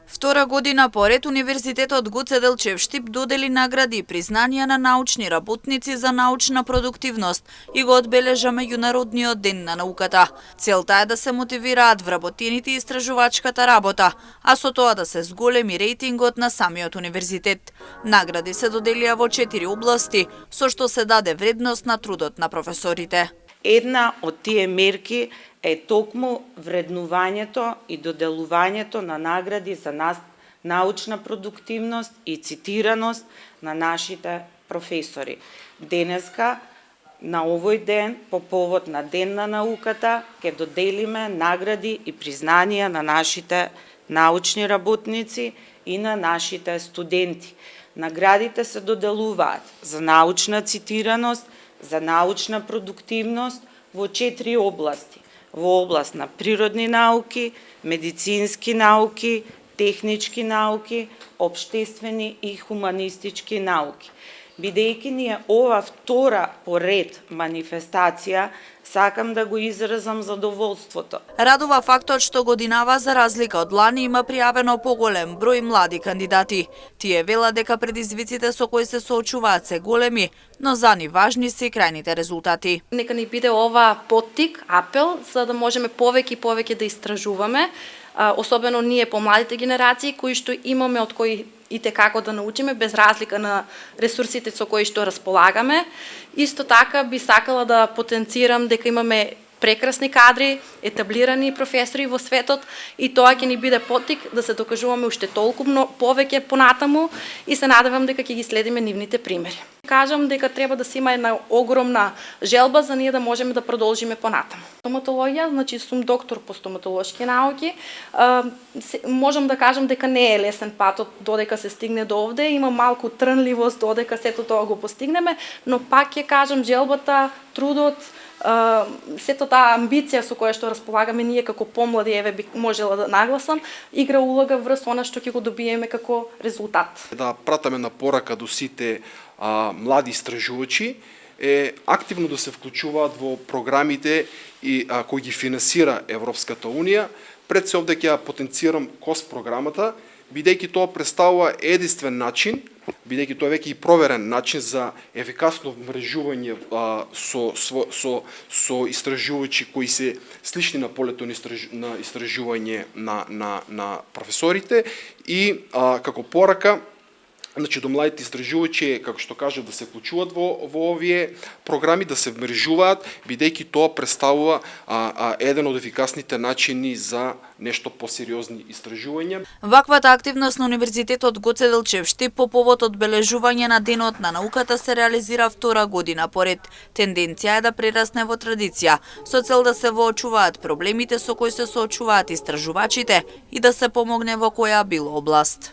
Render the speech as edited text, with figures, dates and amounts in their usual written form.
Втора година поред Универзитетот Гоце Делчев Штип додели награди и признанија на научни работници за научна продуктивност и го одбележа Меѓународниот ден на науката. Целта е да се мотивираат вработените и истражувачката работа, а со тоа да се зголеми рейтингот на самиот универзитет. Награди се доделија во 4 области, со што се даде вредност на трудот на професорите. Една од тие мерки е токму вреднувањето и доделувањето на награди за научна продуктивност и цитираност на нашите професори. Денеска, на овој ден, по повод на Ден на науката, ќе доделиме награди и признанија на нашите научни работници и на нашите студенти. Наградите се доделуваат за научна цитираност, за научна продуктивност во 4 области. Во област на природни науки, медицински науки, технички науки, општествени и хуманистички науки. Бидејќи ни е ова втора поред манифестација, сакам да го изразам задоволството. Радува фактот што годинава за разлика од лани има пријавено поголем број млади кандидати. Тие велат дека предизвиците со кои се соочуваат се големи, но за нив важни се и крајните резултати. Нека ни биде ова поттик, апел, за да можеме повеќе и повеќе да истражуваме, особено ние помладите генерации кои што имаме од кои и како да научиме без разлика на ресурсите со кои што располагаме. Исто така би сакала да потенцирам дека имаме прекрасни кадри, етаблирани професори во светот и тоа ќе ни биде поттик да се докажуваме уште толку повеќе понатаму и се надевам дека ќе ги следиме нивните примери. Кажам дека треба да се има една огромна желба за ние да можеме да продолжиме понатаму. Стоматологија, значи сум доктор по стоматолошки науки, можам да кажам дека не е лесен патот додека се стигне до овде, има малку трнливост додека сето тоа го постигнеме, но пак ќе кажам желбата, трудот, сето таа амбиција со која што располагаме ние како помлади, еве би можела да нагласам, игра улога врз она што ќе го добиеме како резултат. Да пратаме на порака до сите млади истражувачи е активно да се вклучуваат во програмите и кои ги финансира Европската Унија. Пред се овде ќе потенцирам КОС програмата, бидејќи тоа представува единствен начин, бидејќи тоа веќе и проверен начин за ефикасно мрежување со истражувачи кои се слични на полето на истражување на професорите и како порака, значи до младите истражувачи, како што кажав, да се вклучуваат во овие програми, да се мрежуваат, бидејќи тоа представува еден од ефикасните начини за нешто посериозни истражувања. Ваквата активност на Универзитетот Гоце Делчев Штип по повод одбележување на Денот на науката се реализира втора година поред. Тенденција е да прерасне во традиција, со цел да се воочуваат проблемите со кои се соочуваат истражувачите и да се помогне во која било област.